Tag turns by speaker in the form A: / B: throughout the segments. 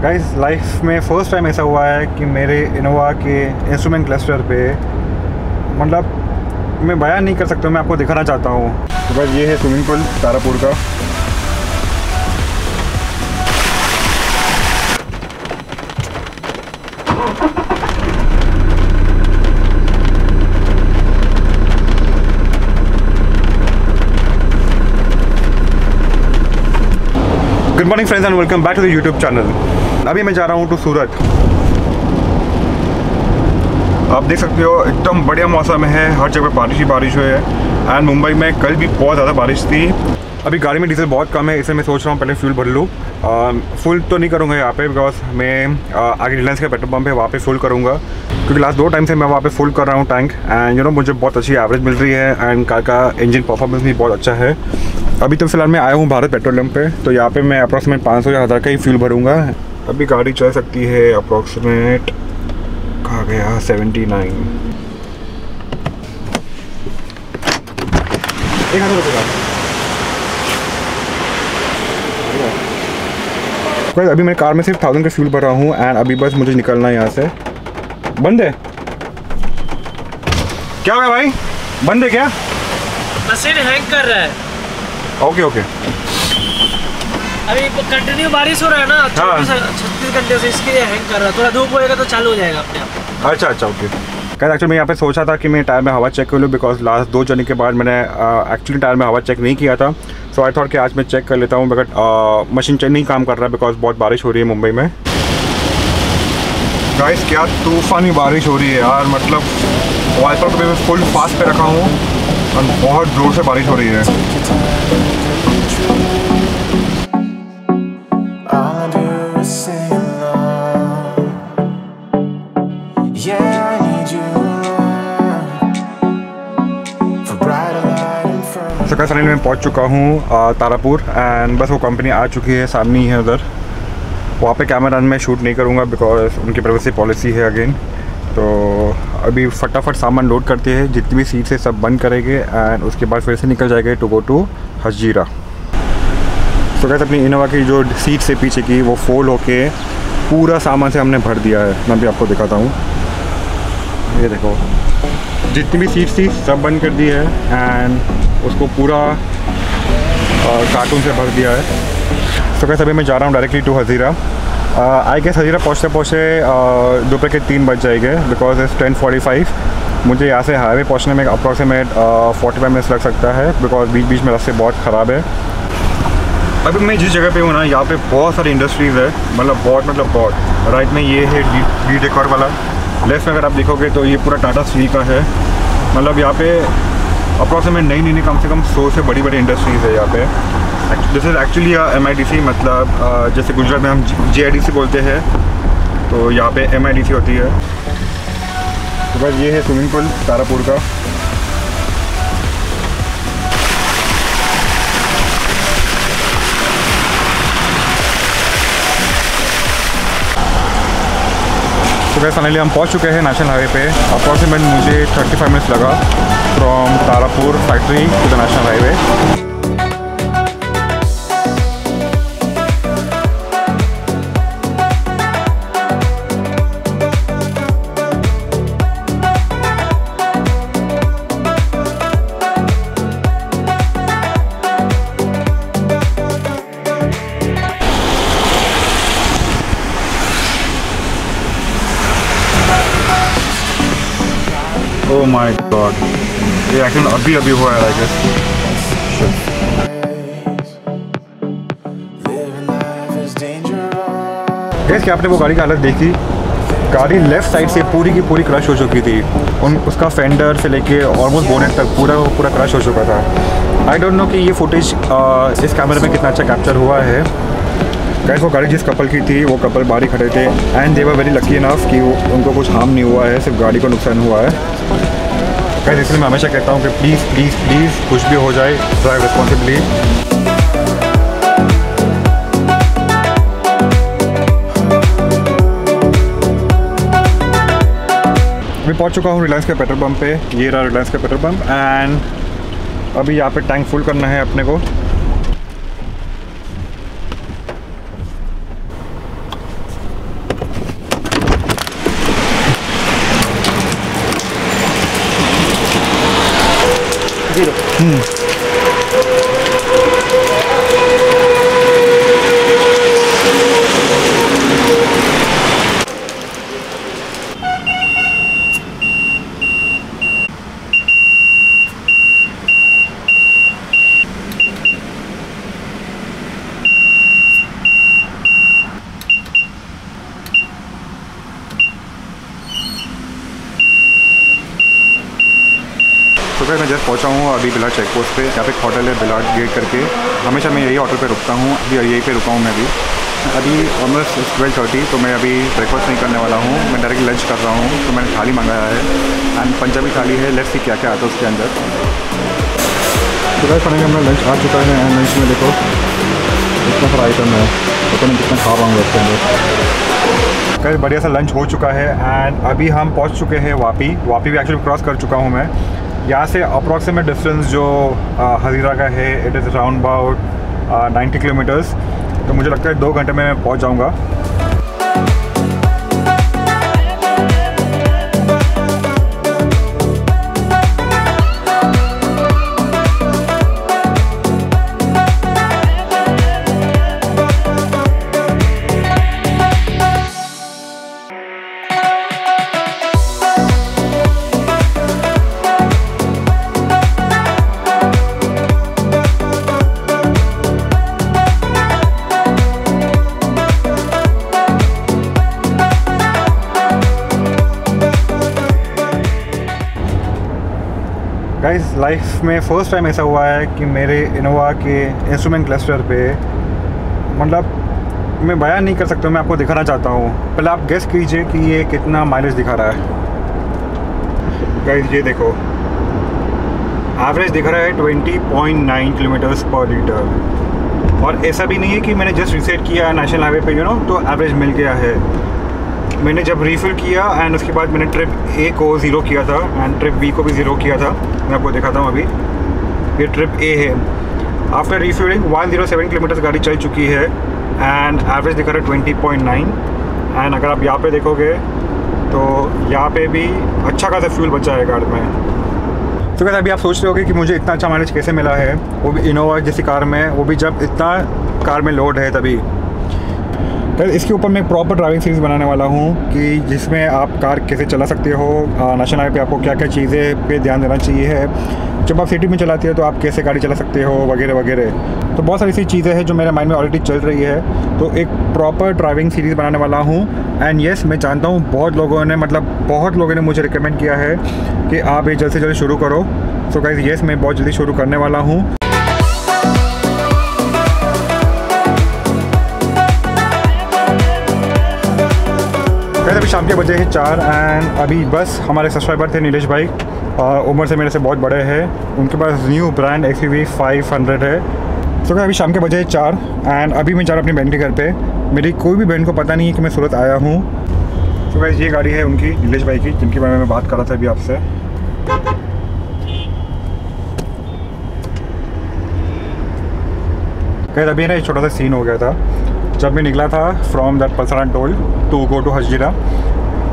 A: Guys life में first time ऐसा हुआ है कि मेरे इनोवा के इंस्ट्रूमेंट क्लस्टर पे मतलब मैं बयान नहीं कर सकता, मैं आपको दिखाना चाहता हूँ। तो बस ये है स्विमिंग पूल तारापुर का। Good morning friends and welcome back to the YouTube channel. अभी मैं जा रहा हूँ टू सूरत। आप देख सकते हो एकदम बढ़िया मौसम है, हर जगह बारिश ही बारिश हुई है। एंड मुंबई में कल भी बहुत ज़्यादा बारिश थी। अभी गाड़ी में डीजल बहुत कम है, इसलिए मैं सोच रहा हूँ पहले फ्यूल भर लूँ। फुल तो नहीं करूँगा यहाँ पे, बिकॉज मैं आगे रिलायंस का पेट्रोल पंप है वहाँ पे फुल करूँगा, क्योंकि लास्ट 2 टाइम से मैं वहाँ पे फुल कर रहा हूँ टैंक। एंड मुझे बहुत अच्छी एवरेज मिल रही है एंड कार का इंजन परफॉर्मेंस भी बहुत अच्छा है। अभी तो फिलहाल मैं आया हूँ भारत पेट्रोलियम पे, तो यहाँ पे मैं अप्रॉक्सीमेट 500 या 1000 का ही फ्यूल भरूँगा। अभी गाड़ी चल सकती है अप्रॉक्सीमेट कहाँ गया 79। एक हाथ रुकेगा। अभी मैं कार में सिर्फ 1000 का फ्यूल भर रहा हूँ एंड अभी बस मुझे निकलना है यहाँ से। बंद है क्या हो गया भाई? बंद है क्या?
B: मशीन हैंग कर रहा है।
A: Okay okay.
B: अभी कंटिन्यू बारिश हो रहा है ना 36 घंटे से, इसके लिए हैंग कर रहा है। थोड़ा धूप होएगा तो चालू हो जाएगा अपने आप।
A: अच्छा ओके। क्या एक्चुअली मैं यहाँ पे सोचा था कि मैं टायर में हवा चेक कर लूँ, बिकॉज लास्ट 2 जर्नी के बाद मैंने एक्चुअली टायर में हवा चेक नहीं किया था। सो आई थॉट कि आज मैं चेक कर लेता हूँ, बट मशीन नहीं काम कर रहा है बिकॉज बहुत बारिश हो रही है मुंबई में। गाइस क्या तूफानी बारिश हो रही है यार, मतलब वाइपर को मैं फुल फास्ट पे रखा हूँ और बहुत जोर से बारिश हो रही है। फाइनली मैं पहुंच चुका हूँ तारापुर एंड बस वो कंपनी आ चुकी है, सामने ही है उधर। वहाँ पे कैमरा में शूट नहीं करूँगा बिकॉज उनकी प्राइवेसी पॉलिसी है अगेन। तो अभी फटाफट सामान लोड करते हैं, जितनी भी सीट्स है सब बंद करेंगे एंड उसके बाद फिर से निकल जाएंगे टू गो टू हजीरा। तो कैसे अपनी इनोवा की जो सीट से पीछे की वो फोल्ड होके पूरा सामान से हमने भर दिया है। मैं भी आपको दिखाता हूँ, ये देखो जितनी भी सीट्स थी सब बंद कर दी है एंड उसको पूरा कार्टून से भर दिया है। तो कैसे अभी मैं जा रहा हूँ directly to Hazira. I guess Hazira पहुँचते दोपहर के 3 बज जाएंगे बिकॉज इट्स 10:45। मुझे यहाँ से हाईवे पहुँचने में अप्रॉक्सीमेट 45 मिनट्स लग सकता है बिकॉज बीच में रास्ते बहुत ख़राब है। अभी मैं जिस जगह पे हूँ ना, यहाँ पे बहुत सारी इंडस्ट्रीज़ है, मतलब बहुत। राइट में ये है डी डेकोर वाला। लेफ्ट में अगर आप देखोगे तो ये पूरा टाटा स्टील का है। मतलब यहाँ पे अप्रॉक्सीमेट नहीं कम से कम 100 से बड़ी इंडस्ट्रीज़ है यहाँ पे। दिस इज़ एक्चुअली MIDC, मतलब जैसे गुजरात में हम GIDC बोलते हैं, तो यहाँ पे MIDC होती है। तो बस ये है स्विमिंग पूल तारापुर का। तो वैसे फाइनली हम पहुंच चुके हैं नेशनल हाईवे पे। अप्रॉक्सीमेट मुझे 35 मिनट्स लगा from Tarapur factory to the national highway. Oh my God, ये एक्शन अभी हुआ है आई गेस। गैस क्या आपने वो गाड़ी की हालत देखी? गाड़ी लेफ्ट साइड से पूरी की पूरी क्रश हो चुकी थी। उसका फेंडर से लेके ऑलमोस्ट बोनेट तक पूरा क्रश हो चुका था। आई डोंट नो कि ये फुटेज इस कैमरे में कितना अच्छा कैप्चर हुआ है। गैस वो गाड़ी जिस कपल की थी वो कपल बाहर ही खड़े थे and they were very lucky enough कि उनको कुछ हार्म नहीं हुआ है, सिर्फ गाड़ी को नुकसान हुआ है। गैस इसलिए मैं हमेशा कहता हूँ कि प्लीज़ कुछ भी हो जाए ड्राइव रिस्पॉन्सिबली। मैं पहुँच चुका हूँ रिलायंस के पेट्रोल पंप पे। ये रहा रिलायंस का पेट्रोल पंप एंड अभी यहाँ पे टैंक फुल करना है अपने को। तो मैं जस्ट पहुंचा हूँ अभी बिलाट चेक पोस्ट पे। यहाँ पे एक होटल है बिलाट गेट करके, हमेशा मैं यही होटल पे रुकता हूँ, अभी यहीं पे रुका हूँ मैं अभी ऑलमोस्ट 12:30। तो मैं अभी ब्रेकफास्ट नहीं करने वाला हूँ, मैं डायरेक्ट लंच कर रहा हूँ। तो मैंने थाली मंगाया है एंड पंजाबी थाली है। लेट्स सी क्या क्या आता है उसके अंदर। तो गाइस फाइनली हमारा लंच आ चुका है एंड लंच में देखो इतना सारा आइटम है, पता नहीं कितना खा पाऊँगा उसके अंदर। गाइस बढ़िया सा लंच हो चुका है एंड अभी हम पहुँच चुके हैं वापी भी एक्चुअली क्रॉस कर चुका हूँ मैं। यहाँ से अप्रॉक्सीमेट डिस्टेंस जो हज़ीरा का है it is around about 90 kilometres. तो मुझे लगता है 2 घंटे में मैं पहुँच जाऊँगा। गाइस लाइफ में फ़र्स्ट टाइम ऐसा हुआ है कि मेरे इनोवा के इंस्ट्रूमेंट क्लस्टर पे, मतलब मैं बयान नहीं कर सकता, मैं आपको दिखाना चाहता हूँ। पहले आप गेस कीजिए कि ये कितना माइलेज दिखा रहा है। गाइस ये देखो एवरेज दिखा रहा है 20.9 किलोमीटर्स पर लीटर। और ऐसा भी नहीं है कि मैंने जस्ट रीसेट किया नेशनल हाईवे पे तो एवरेज मिल गया है। मैंने जब रीफिल किया एंड उसके बाद मैंने ट्रिप ए को 0 किया था एंड ट्रिप बी को भी 0 किया था। मैं आपको दिखाता हूँ अभी, ये ट्रिप ए है। आफ्टर रिफ्यूलिंग 107 किलोमीटर गाड़ी चल चुकी है एंड एवरेज दिखा रहा है 20.9। एंड अगर आप यहाँ पे देखोगे तो यहाँ पे भी अच्छा खासा फ्यूल बचा है गाड़ी में। तो कैसे अभी आप सोच रहे होगे कि मुझे इतना अच्छा माइलेज कैसे मिला है, वो भी इनोवा जैसी कार में, वो भी जब इतना कार में लोड है तभी। फिर इसके ऊपर मैं प्रॉपर ड्राइविंग सीरीज़ बनाने वाला हूँ कि जिसमें आप कार कैसे चला सकते हो, नेशनल हाईवे पे आपको क्या क्या चीज़ें पे ध्यान देना चाहिए है, जब आप सिटी में चलाते हो तो आप कैसे गाड़ी चला सकते हो वगैरह वगैरह। तो बहुत सारी ऐसी चीज़ें हैं जो मेरे माइंड में ऑलरेडी चल रही है। तो एक प्रॉपर ड्राइविंग सीरीज़ बनाने वाला हूँ। एंड येस मैं जानता हूँ बहुत लोगों ने मुझे रिकमेंड किया है कि आप ये जल्द से जल्द शुरू करो। सो गाइस येस मैं बहुत जल्दी शुरू करने वाला हूँ। अभी शाम के बजे हैं 4 एंड अभी बस हमारे सब्सक्राइबर थे नीलेश भाई, उम्र से मेरे से बहुत बड़े हैं, उनके पास न्यू ब्रांड XUV 500 है। तो अभी शाम के बजे 4 एंड अभी मैं जा रहा हूँ अपनी बहन के घर पे। मेरी कोई भी बहन को पता नहीं है कि मैं सूरत आया हूँ। तो गाइस ये गाड़ी है उनकी, नीलेश भाई की, जिनके बारे में मैं बात कर रहा था अभी आपसे। गाइस अभी ना एक छोटा सा सीन हो गया था जब मैं निकला था from that Palsana toll to go to Hazira.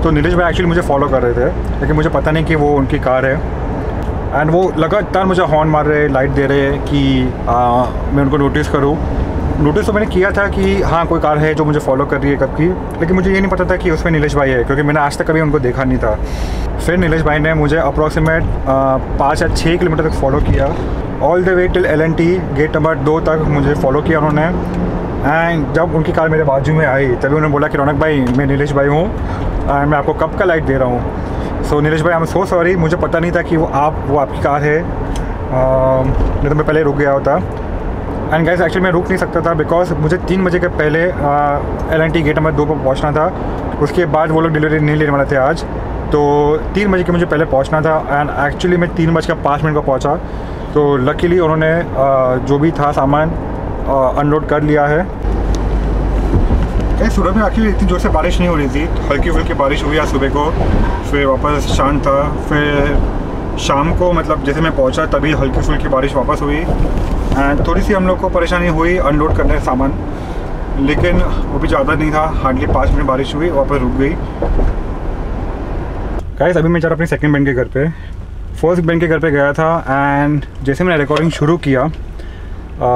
A: तो नीलेश भाई एक्चुअली मुझे फॉलो कर रहे थे, लेकिन मुझे पता नहीं कि वो उनकी कार है। एंड वो लगातार मुझे हॉर्न मार रहे, लाइट दे रहे कि मैं उनको नोटिस करूं। नोटिस तो मैंने किया था कि हाँ कोई कार है जो मुझे फॉलो कर रही है कब की, लेकिन मुझे ये नहीं पता था कि उसमें नीलेश भाई है, क्योंकि मैंने आज तक कभी उनको देखा नहीं था। फिर नीलेश भाई ने मुझे अप्रॉक्सीमेट 5 या 6 किलोमीटर तक फॉलो किया, all the way till LNT gate number 2 तक मुझे फॉलो किया उन्होंने। एंड जब उनकी कार मेरे बाजू में आई तभी उन्होंने बोला कि रौनक भाई मैं नीलेश भाई हूँ, मैं आपको कब का लाइट दे रहा हूँ। सो नीलेश भाई आई एम सो सॉरी, मुझे पता नहीं था कि वो आपकी कार है, नहीं तो मैं पहले रुक गया होता। एंड गाइस एक्चुअली मैं रुक नहीं सकता था बिकॉज मुझे 3 बजे के पहले LNT गेट नंबर 2 पर पहुँचना था। उसके बाद वो लोग डिलीवरी नहीं लेने वाले थे आज, तो 3 बजे के मुझे पहले पहुँचना था। एंड एक्चुअली मैं 3:05 पर पहुँचा। तो लकीली उन्होंने जो भी था सामान अनलोड कर लिया है। सूरत में एक्चुअली इतनी जोर से बारिश नहीं हो रही थी, हल्की फुल्की बारिश हुई आज सुबह को, फिर वापस शांत था। फिर शाम को मतलब जैसे मैं पहुंचा तभी हल्की फुल्की बारिश वापस हुई एंड थोड़ी सी हम लोग को परेशानी हुई अनलोड करने सामान, लेकिन वो भी ज़्यादा नहीं था, हार्डली 5 मिनट बारिश हुई वापस रुक गई। गाइस अभी मैं जा रहा अपनी सेकंड बहन के घर पे फर्स्ट बहन के घर पे गया था एंड जैसे मैंने रिकॉर्डिंग शुरू किया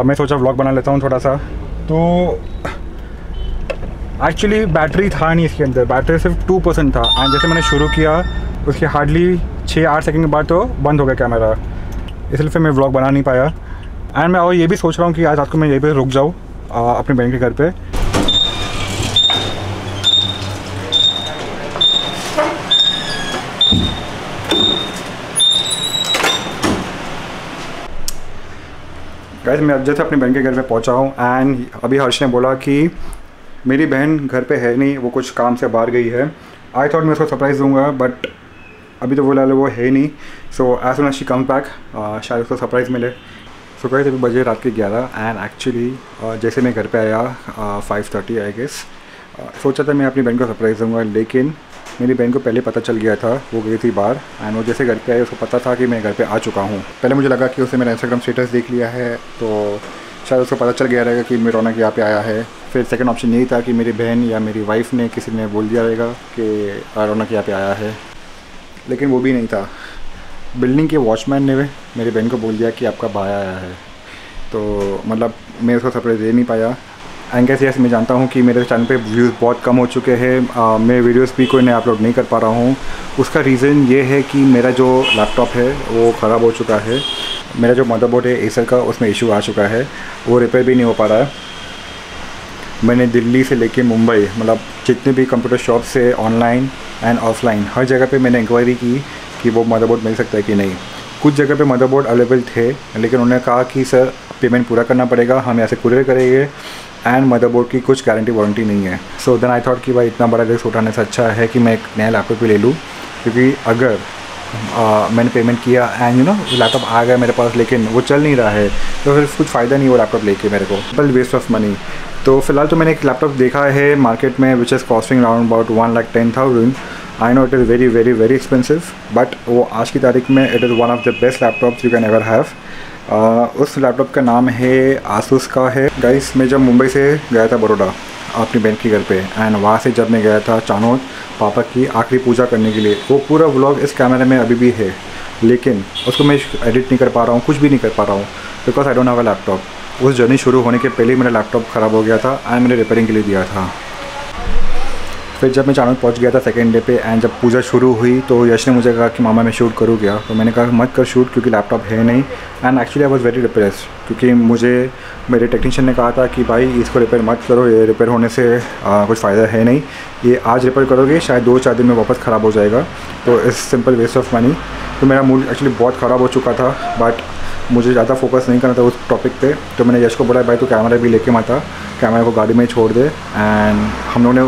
A: मैं सोचा व्लॉग बना लेता हूँ थोड़ा सा। तो एक्चुअली बैटरी था नहीं इसके अंदर, बैटरी सिर्फ 2% था एंड जैसे मैंने शुरू किया उसके हार्डली 6-8 सेकंड के बाद तो बंद हो गया कैमरा, इसलिए फिर मैं व्लॉग बना नहीं पाया। एंड मैं और ये भी सोच रहा हूँ कि आज रात को मैं यहीं पे रुक जाऊँ अपनी बहन के घर पे। गाइस मैं अब जैसे अपनी बहन के घर पे पहुँचा हूँ एंड अभी हर्ष ने बोला कि मेरी बहन घर पे है नहीं, वो कुछ काम से बाहर गई है। आई थॉट मैं उसको सरप्राइज़ दूंगा बट अभी तो बोला वो है ही नहीं। So as soon as she come back शायद उसको सरप्राइज़ मिले। सो गाइस अभी बजे रात के 11 एंड एक्चुअली जैसे मैं घर पे आया 5:30 आई गेस, सोचा था मैं अपनी बहन को सरप्राइज़ दूंगा, लेकिन मेरी बहन को पहले पता चल गया था, वो गई थी बाहर एंड वो जैसे घर पे आई उसको पता था कि मैं घर पे आ चुका हूँ। पहले मुझे लगा कि उसने मेरा इंस्टाग्राम स्टेटस देख लिया है तो शायद उसको पता चल गया रहेगा कि मैं रौनक यहाँ पे आया है। फिर सेकंड ऑप्शन यही था कि मेरी बहन या मेरी वाइफ ने किसी ने बोल दिया रहेगा कि रौनक यहाँ पे आया है, लेकिन वो भी नहीं था। बिल्डिंग के वॉचमैन ने मेरी बहन को बोल दिया कि आपका भाई आया है, तो मतलब मैं उसको सरप्राइज़ दे नहीं पाया। एंड कैसे ऐसे मैं जानता हूँ कि मेरे चैनल पे व्यूज़ बहुत कम हो चुके हैं, मैं वीडियोस भी कोई नए अपलोड नहीं कर पा रहा हूँ। उसका रीज़न ये है कि मेरा जो लैपटॉप है वो ख़राब हो चुका है। मेरा जो मदरबोर्ड है एसर का उसमें इशू आ चुका है, वो रिपेयर भी नहीं हो पा रहा है। मैंने दिल्ली से लेके मुंबई मतलब जितने भी कंप्यूटर शॉप से ऑनलाइन एंड ऑफलाइन हर जगह पे मैंने इंक्वायरी की कि वो मदरबोर्ड मिल सकता है कि नहीं। कुछ जगह पे मदरबोर्ड अवेलेबल थे, लेकिन उन्होंने कहा कि सर पेमेंट पूरा करना पड़ेगा, हम यहाँ से कुरियर करेंगे एंड मदरबोर्ड की कुछ गारंटी वारंटी नहीं है। सो देन आई थॉट कि भाई इतना बड़ा रिस्क उठाने से अच्छा है कि मैं एक नया लैपटॉप भी ले लूँ, क्योंकि अगर मैंने पेमेंट किया एंड लैपटॉप आ गया मेरे पास लेकिन वो चल नहीं रहा है तो फिर कुछ फ़ायदा नहीं वो लैपटॉप लेके मेरे को, बल वेस्ट ऑफ मनी। तो फिलहाल तो मैंने एक लैपटॉप देखा है मार्केट में which is costing around about 1,10,000। I know it is very very very expensive, but वो आज की तारीख में it is one of the best laptops you can ever have. उस लैपटॉप का नाम है आसूस का है। गाइस मैं जब मुंबई से गया था बड़ौदा अपनी बहन के घर पे एंड वहाँ से जब मैं गया था चानोद पापा की आखिरी पूजा करने के लिए, वो पूरा व्लॉग इस कैमरे में अभी भी है, लेकिन उसको मैं एडिट नहीं कर पा रहा हूँ, कुछ भी नहीं कर पा रहा हूँ because I don't have a laptop. उस जर्नी शुरू होने के पहले ही मेरा लैपटॉप ख़राब हो गया था एंड मैंने रिपेयरिंग के लिए दिया था। फिर जब मैं चानोद पहुंच गया था सेकेंड डे पे एंड जब पूजा शुरू हुई तो यश ने मुझे कहा कि मामा मैं शूट करूँ क्या, तो मैंने कहा मत कर शूट क्योंकि लैपटॉप है नहीं। And actually I was very depressed क्योंकि मुझे मेरे टेक्नीशियन ने कहा था कि भाई इसको रिपेयर मत करो, ये रिपेयर होने से कुछ फ़ायदा है नहीं, ये आज रिपेयर करोगे शायद 2-4 दिन में वापस ख़राब हो जाएगा, तो it's simple waste of money. तो मेरा मूड एक्चुअली बहुत ख़राब हो चुका था बट मुझे ज़्यादा फोकस नहीं करना था उस टॉपिक पे। तो मैंने यश को बोला भाई तो कैमरा भी लेके मत आ, कैमरा को गाड़ी में छोड़ दे। एंड हम लोगों ने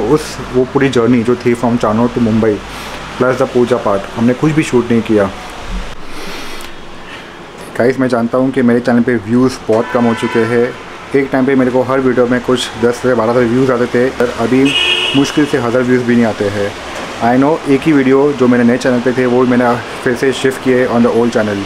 A: वो पूरी जर्नी जो थी from Chanod to Mumbai plus the पूजा पाठ, हमने कुछ भी शूट नहीं किया। गाइस मैं जानता हूँ कि मेरे चैनल पे व्यूज़ बहुत कम हो चुके हैं। एक टाइम पे मेरे को हर वीडियो में कुछ 10 से 12 व्यूज़ आते थे, और अभी मुश्किल से 1000 व्यूज़ भी नहीं आते हैं। आई नो एक ही वीडियो जो मेरे नए चैनल पे थे वो मैंने फिर से शिफ्ट किए on the old channel,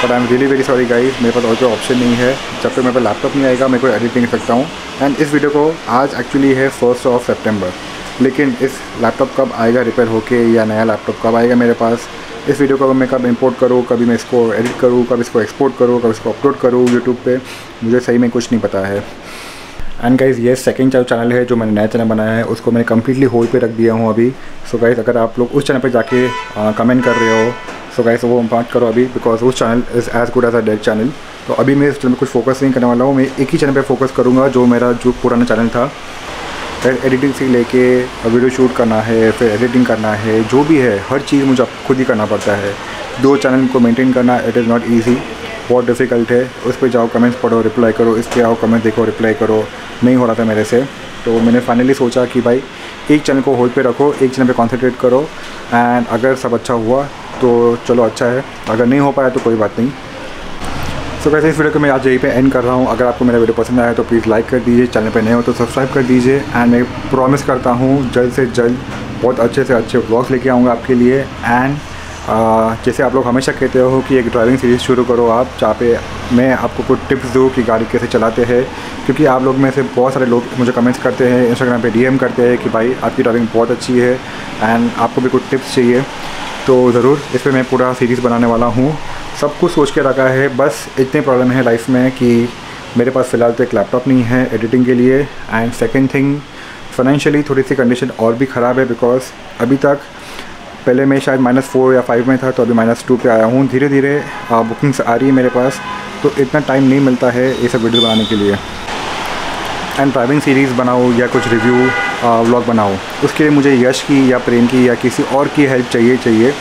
A: but I am really very sorry guys, मेरे पास और कोई ऑप्शन नहीं है। जब तक मेरे पास लैपटॉप नहीं आएगा मैं कोई एडिट नहीं कर सकता हूँ। एंड इस वीडियो को आज एक्चुअली है 1 सितंबर, लेकिन इस लैपटॉप कब आएगा रिपेयर होके या नया लैपटॉप कब आएगा मेरे पास, इस वीडियो को मैं कब इंपोर्ट करूँ, कभी मैं इसको एडिट करूँ, कब इसको एक्सपोर्ट करूँ, कब इसको अपलोड करूँ यूट्यूब पे, मुझे सही में कुछ नहीं पता है। एंड गाइज़ ये सेकंड चैनल है जो मैंने नया चैनल बनाया है, उसको मैंने कम्प्लीटली होल्ड पे रख दिया हूँ अभी। सो गाइज़ अगर आप लोग उस चैनल पे जाके कमेंट कर रहे हो सो गाइज़ वो मत करो अभी, बिकॉज उस channel is as good as a dead channel. तो अभी मैं इस चैनल पर कुछ फोकस नहीं करने वाला हूँ, मैं एक ही चैनल पर फोकस करूँगा जो मेरा जो पुराना चैनल था। एडिटिंग से लेके वीडियो शूट करना है, फिर एडिटिंग करना है, जो भी है हर चीज़ मुझे खुद ही करना पड़ता है। 2 चैनल को मेंटेन करना इट इज़ नॉट ईजी, बहुत डिफ़िकल्ट है। उस पर जाओ कमेंट्स पढ़ो रिप्लाई करो, इस पर आओ कमेंट देखो रिप्लाई करो, नहीं हो रहा था मेरे से। तो मैंने फाइनली सोचा कि भाई एक चैनल को होल्ड पे रखो, एक चैनल पे कॉन्सेंट्रेट करो, एंड अगर सब अच्छा हुआ तो चलो अच्छा है, अगर नहीं हो पाया तो कोई बात नहीं। सो वैसे इस वीडियो को मैं आज यहीं पे एंड कर रहा हूँ। अगर आपको मेरा वीडियो पसंद आया तो प्लीज़ लाइक कर दीजिए, चैनल पे नए हो तो सब्सक्राइब कर दीजिए। एंड मैं प्रॉमिस करता हूँ जल्द से जल्द बहुत अच्छे से अच्छे व्लॉग्स लेके आऊँगा आपके लिए। एंड जैसे आप लोग हमेशा कहते हो कि एक ड्राइविंग सीरीज़ शुरू करो आप, जहाँ पे मैं आपको कुछ टिप्स दूँ कि गाड़ी कैसे चलाते हैं, क्योंकि आप लोग में से बहुत सारे लोग मुझे कमेंट्स करते हैं, इंस्टाग्राम पे DM करते हैं कि भाई आपकी ड्राइविंग बहुत अच्छी है एंड आपको भी कुछ टिप्स चाहिए। तो ज़रूर इस पर मैं पूरा सीरीज़ बनाने वाला हूँ। सब कुछ सोच के रखा है, बस इतने प्रॉब्लम है लाइफ में कि मेरे पास फ़िलहाल तो एक लैपटॉप नहीं है एडिटिंग के लिए, एंड सेकंड थिंग फाइनेंशियली थोड़ी सी कंडीशन और भी ख़राब है, बिकॉज अभी तक पहले मैं शायद -4 या 5 में था, तो अभी -2 पे आया हूँ। धीरे धीरे बुकिंग्स आ रही है मेरे पास, तो इतना टाइम नहीं मिलता है ये सब वीडियो बनाने के लिए। एंड ड्राइविंग सीरीज़ बनाओ या कुछ रिव्यू व्लॉग बनाओ, उसके लिए मुझे यश की या प्रेम की या किसी और की हेल्प चाहिए,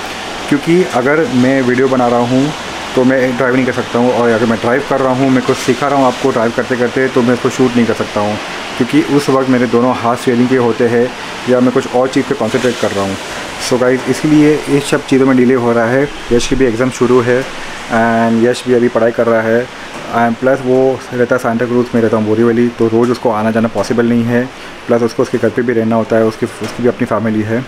A: क्योंकि अगर मैं वीडियो बना रहा हूँ तो मैं ड्राइव नहीं कर सकता हूँ, और अगर मैं ड्राइव कर रहा हूँ, मैं कुछ सिखा रहा हूँ आपको ड्राइव करते करते, तो मैं इसको शूट नहीं कर सकता हूँ, क्योंकि उस वक्त मेरे दोनों हाथ स्टीयरिंग के होते हैं या मैं कुछ और चीज़ पे कॉन्सेंट्रेट कर रहा हूँ। सो गाइस, इसलिए इस सब चीज़ों में डिले हो रहा है। यश की भी एग्ज़ाम शुरू है एंड यश भी अभी पढ़ाई कर रहा है, एंड प्लस वो रहता है सांता क्रूज़ में, रहता हूँ बोरीवली, तो रोज़ उसको आना जाना पॉसिबल नहीं है, प्लस उसको उसके घर पे भी रहना होता है, उसकी भी अपनी फैमिली है।